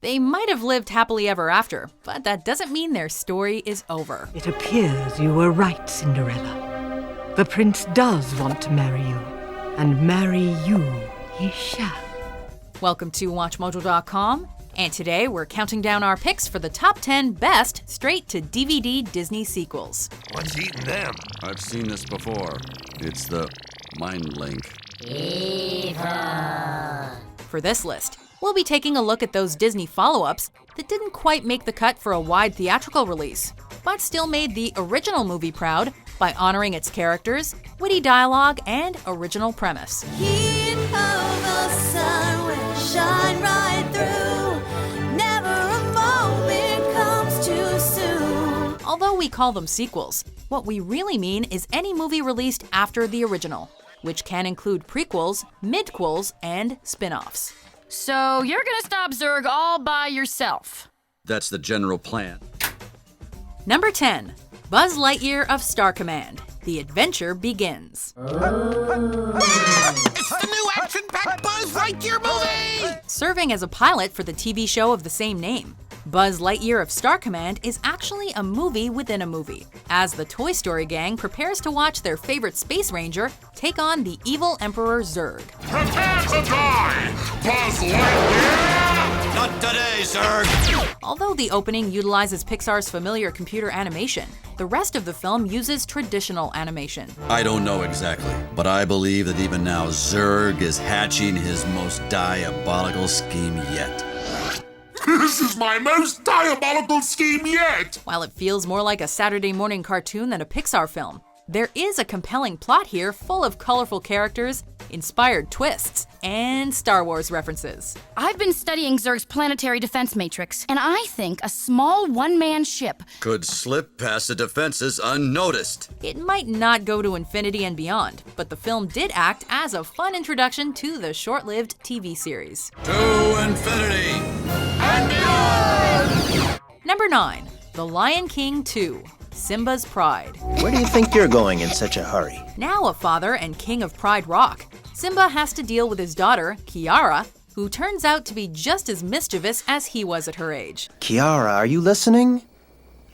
They might have lived happily ever after, but that doesn't mean their story is over. It appears you were right, Cinderella. The prince does want to marry you, and marry you he shall. Welcome to WatchMojo.com, and today we're counting down our picks for the top 10 best straight-to-DVD Disney sequels. What's eating them? I've seen this before. It's the Mind Link. For this list, we'll be taking a look at those Disney follow-ups that didn't quite make the cut for a wide theatrical release, but still made the original movie proud by honoring its characters, witty dialogue, and original premise. Heat of the sun will shine right through. Never a moment comes too soon. Although we call them sequels, what we really mean is any movie released after the original, which can include prequels, midquels, and spin-offs. So you're gonna stop Zurg all by yourself? That's the general plan. Number 10. Buzz Lightyear of Star Command. The adventure begins. It's the new action-packed Buzz Lightyear movie! Serving as a pilot for the TV show of the same name, Buzz Lightyear of Star Command is actually a movie within a movie, as the Toy Story gang prepares to watch their favorite Space Ranger take on the evil Emperor Zurg. Prepare to die, Buzz Lightyear! Not today, Zurg! Although the opening utilizes Pixar's familiar computer animation, the rest of the film uses traditional animation. I don't know exactly, but I believe that even now Zurg is hatching his most diabolical scheme yet. This is my most diabolical scheme yet! While it feels more like a Saturday morning cartoon than a Pixar film, there is a compelling plot here full of colorful characters, inspired twists, and Star Wars references. I've been studying Zurg's planetary defense matrix, and I think a small one-man ship Could slip past the defenses unnoticed. It might not go to infinity and beyond, but the film did act as a fun introduction to the short-lived TV series. To infinity! Number 9. The Lion King 2. Simba's Pride. Where do you think you're going in such a hurry? Now a father and king of Pride Rock, Simba has to deal with his daughter, Kiara, who turns out to be just as mischievous as he was at her age. Kiara, are you listening?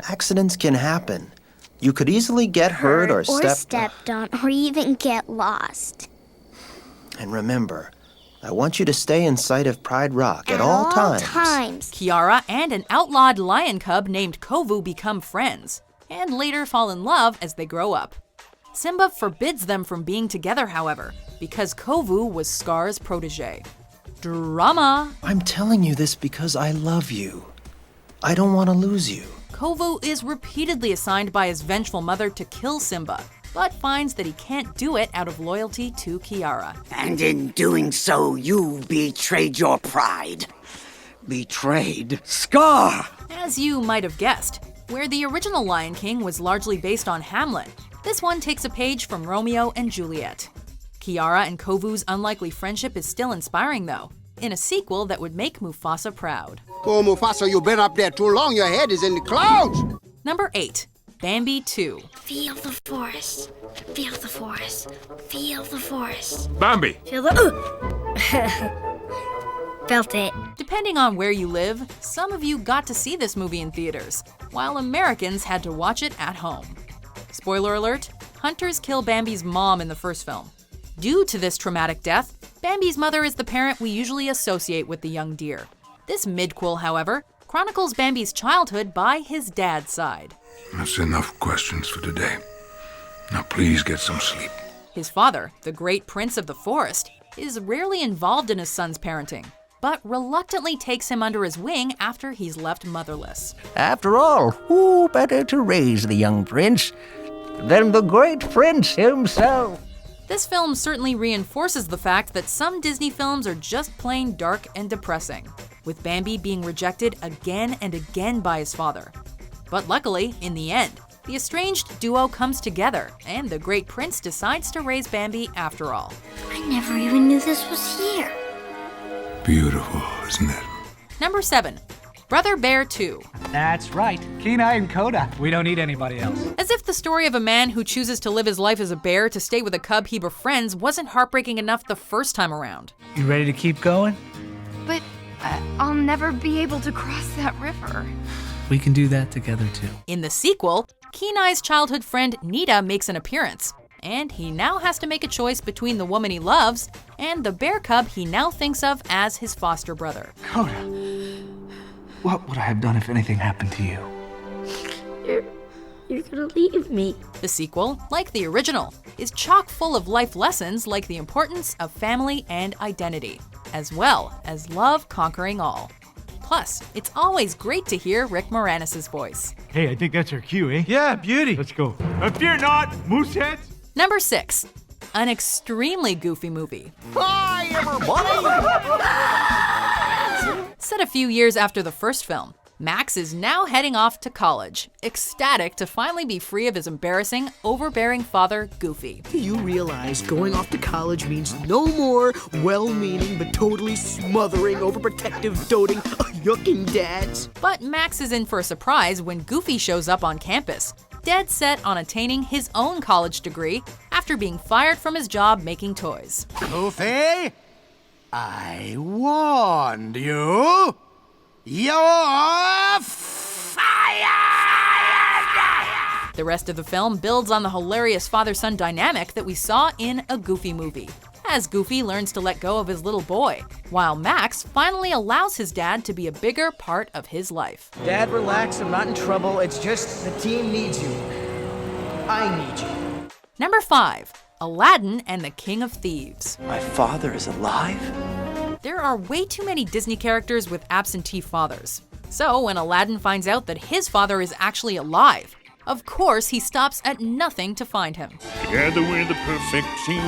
Accidents can happen. You could easily get hurt or stepped on, or even get lost. And remember, I want you to stay in sight of Pride Rock at all times. Kiara and an outlawed lion cub named Kovu become friends, and later fall in love as they grow up. Simba forbids them from being together, however, because Kovu was Scar's protege. Drama! I'm telling you this because I love you. I don't want to lose you. Kovu is repeatedly assigned by his vengeful mother to kill Simba, but finds that he can't do it out of loyalty to Kiara. And in doing so, you betrayed your pride. Betrayed Scar! As you might have guessed, where the original Lion King was largely based on Hamlet, this one takes a page from Romeo and Juliet. Kiara and Kovu's unlikely friendship is still inspiring, though, in a sequel that would make Mufasa proud. Oh, Mufasa, you've been up there too long. Your head is in the clouds. Number 8. Bambi II. Feel the forest. Feel the forest. Feel the forest. Bambi! Feel the... Felt it. Depending on where you live, some of you got to see this movie in theaters, while Americans had to watch it at home. Spoiler alert, hunters kill Bambi's mom in the first film. Due to this traumatic death, Bambi's mother is the parent we usually associate with the young deer. This midquel, however, chronicles Bambi's childhood by his dad's side. That's enough questions for today. Now please get some sleep. His father, the great prince of the forest, is rarely involved in his son's parenting, but reluctantly takes him under his wing after he's left motherless. After all, who better to raise the young prince than the great prince himself? This film certainly reinforces the fact that some Disney films are just plain dark and depressing, with Bambi being rejected again and again by his father. But luckily, in the end, the estranged duo comes together, and the great prince decides to raise Bambi after all. I never even knew this was here. Beautiful, isn't it? Number 7. Brother Bear 2. That's right. Kenai and Coda. We don't need anybody else. As if the story of a man who chooses to live his life as a bear to stay with a cub he befriends wasn't heartbreaking enough the first time around. You ready to keep going? But, never be able to cross that river. We can do that together too. In the sequel, Kenai's childhood friend Nita makes an appearance, and he now has to make a choice between the woman he loves and the bear cub he now thinks of as his foster brother. Coda, what would I have done if anything happened to you? You're gonna leave me. The sequel, like the original, is chock full of life lessons like the importance of family and identity, as well as love conquering all. Plus, it's always great to hear Rick Moranis' voice. Hey, I think that's our cue, eh? Yeah, beauty. Let's go. Fear not, mooseheads. Number 6, an extremely goofy movie. Hi, everybody! Set a few years after the first film, Max is now heading off to college, ecstatic to finally be free of his embarrassing, overbearing father, Goofy. You realize going off to college means no more well-meaning but totally smothering, overprotective, doting, yucking dads. But Max is in for a surprise when Goofy shows up on campus, dead set on attaining his own college degree after being fired from his job making toys. Goofy, I warned you. You're fired! The rest of the film builds on the hilarious father-son dynamic that we saw in A Goofy Movie, as Goofy learns to let go of his little boy, while Max finally allows his dad to be a bigger part of his life. Dad, relax. I'm not in trouble. It's just the team needs you. I need you. Number 5, Aladdin and the King of Thieves. My father is alive? There are way too many Disney characters with absentee fathers. So when Aladdin finds out that his father is actually alive, of course he stops at nothing to find him. Together we're the perfect team.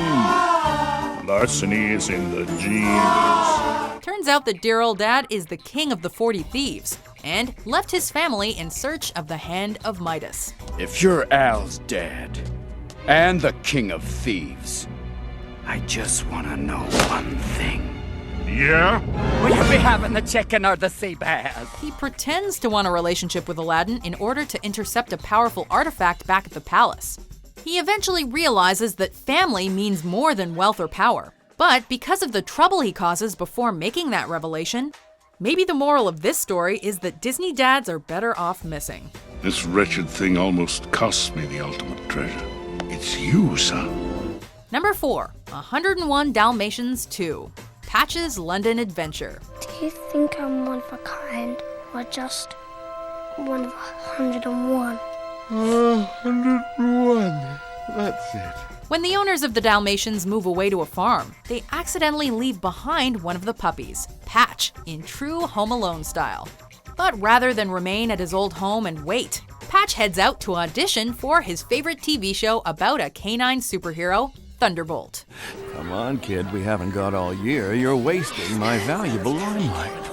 Larceny is in the genes. Turns out that dear old dad is the king of the 40 thieves, and left his family in search of the hand of Midas. If you're Al's dad and the king of thieves, I just want to know one thing. Yeah? Will you be having the chicken or the sea bass? He pretends to want a relationship with Aladdin in order to intercept a powerful artifact back at the palace. He eventually realizes that family means more than wealth or power. But because of the trouble he causes before making that revelation, maybe the moral of this story is that Disney dads are better off missing. This wretched thing almost cost me the ultimate treasure. It's you, son. Number 4, 101 Dalmatians 2, Patch's London Adventure. Do you think I'm one of a kind, or just one of 101? 101. That's it. When the owners of the Dalmatians move away to a farm, they accidentally leave behind one of the puppies, Patch, in true Home Alone style. But rather than remain at his old home and wait, Patch heads out to audition for his favorite TV show about a canine superhero, Thunderbolt. Come on, kid, we haven't got all year. You're wasting my valuable limelight.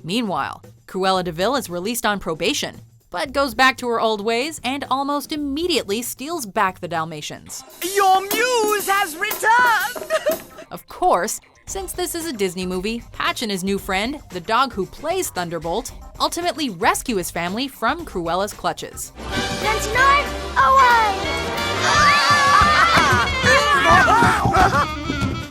Meanwhile, Cruella de Vil is released on probation, but goes back to her old ways and almost immediately steals back the Dalmatians. Your muse has returned! Of course, since this is a Disney movie, Patch and his new friend, the dog who plays Thunderbolt, ultimately rescue his family from Cruella's clutches. 99 away!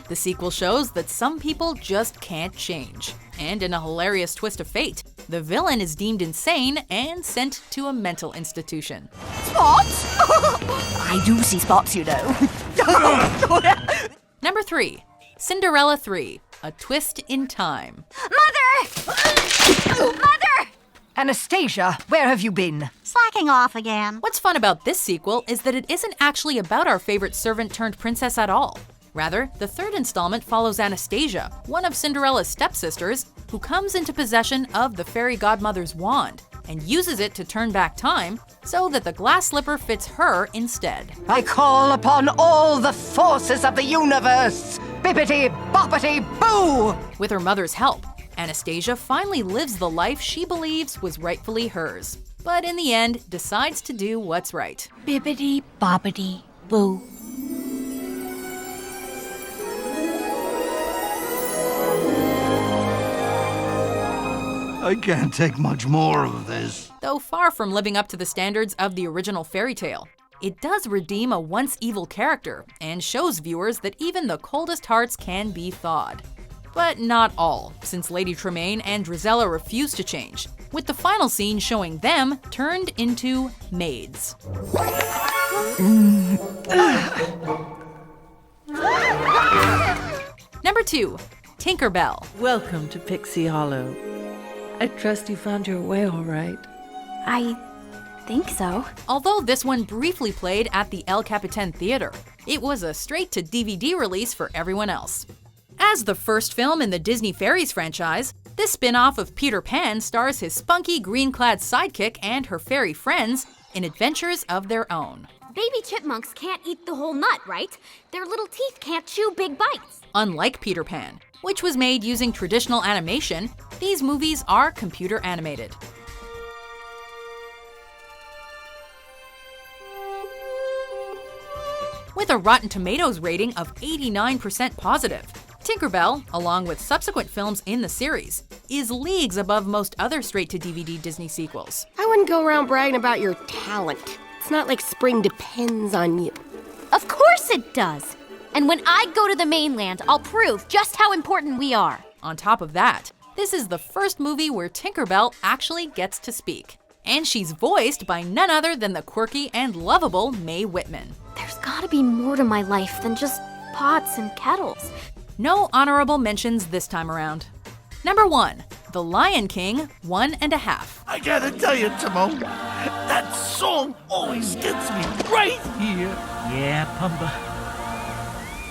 The sequel shows that some people just can't change. And in a hilarious twist of fate, the villain is deemed insane and sent to a mental institution. Spots? I do see spots, you know. Number 3, Cinderella 3, A Twist in Time. Mother! Mother! Anastasia, where have you been? Slacking off again. What's fun about this sequel is that it isn't actually about our favorite servant-turned-princess at all. Rather, the third installment follows Anastasia, one of Cinderella's stepsisters, who comes into possession of the fairy godmother's wand and uses it to turn back time so that the glass slipper fits her instead. I call upon all the forces of the universe! Bippity boppity boo! With her mother's help, Anastasia finally lives the life she believes was rightfully hers, but in the end decides to do what's right. Bippity boppity boo. I can't take much more of this. Though far from living up to the standards of the original fairy tale, it does redeem a once evil character and shows viewers that even the coldest hearts can be thawed. But not all, since Lady Tremaine and Drizella refused to change, with the final scene showing them turned into maids. Number 2. Tinkerbell. Welcome to Pixie Hollow. I trust you found your way all right. I think so. Although this one briefly played at the El Capitan Theater, it was a straight-to-DVD release for everyone else. As the first film in the Disney Fairies franchise, this spin-off of Peter Pan stars his spunky, green-clad sidekick and her fairy friends in adventures of their own. Baby chipmunks can't eat the whole nut, right? Their little teeth can't chew big bites. Unlike Peter Pan, which was made using traditional animation, these movies are computer animated. With a Rotten Tomatoes rating of 89% positive, Tinkerbell, along with subsequent films in the series, is leagues above most other straight-to-DVD Disney sequels. I wouldn't go around bragging about your talent. It's not like spring depends on you. Of course it does. And when I go to the mainland, I'll prove just how important we are. On top of that, this is the first movie where Tinkerbell actually gets to speak. And she's voiced by none other than the quirky and lovable Mae Whitman. There's gotta be more to my life than just pots and kettles. No honorable mentions this time around. Number 1. The Lion King 1.5. I gotta tell you, Timon, that song always gets me right here. Yeah, Pumba.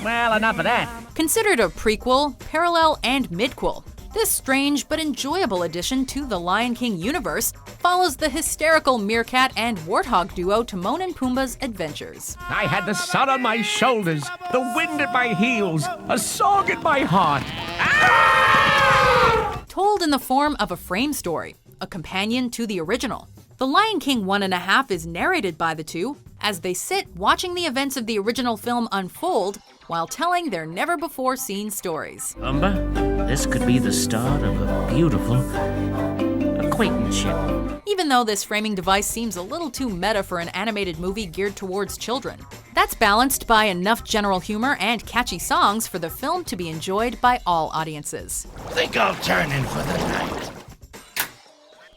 Well, enough of that. Considered a prequel, parallel, and midquel, this strange but enjoyable addition to the Lion King universe follows the hysterical meerkat and warthog duo Timon and Pumbaa's adventures. I had the sun on my shoulders, the wind at my heels, a song in my heart. Ah! Told in the form of a frame story, a companion to the original, The Lion King 1.5 is narrated by the two as they sit watching the events of the original film unfold while telling their never-before-seen stories. Pumbaa, this could be the start of a beautiful acquaintanceship. Even though this framing device seems a little too meta for an animated movie geared towards children, that's balanced by enough general humor and catchy songs for the film to be enjoyed by all audiences. Think I'll turn in for the night.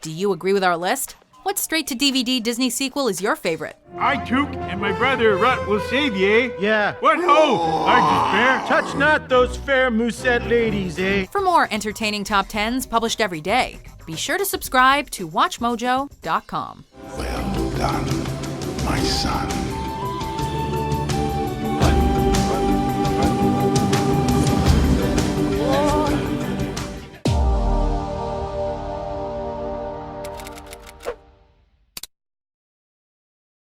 Do you agree with our list? What straight-to-DVD Disney sequel is your favorite? I, Took, and my brother Rut will save ye. Yeah. What ho! Argus Bear. Touch not those fair Musette ladies, eh? For more entertaining top 10s published every day, be sure to subscribe to WatchMojo.com. Well done, my son.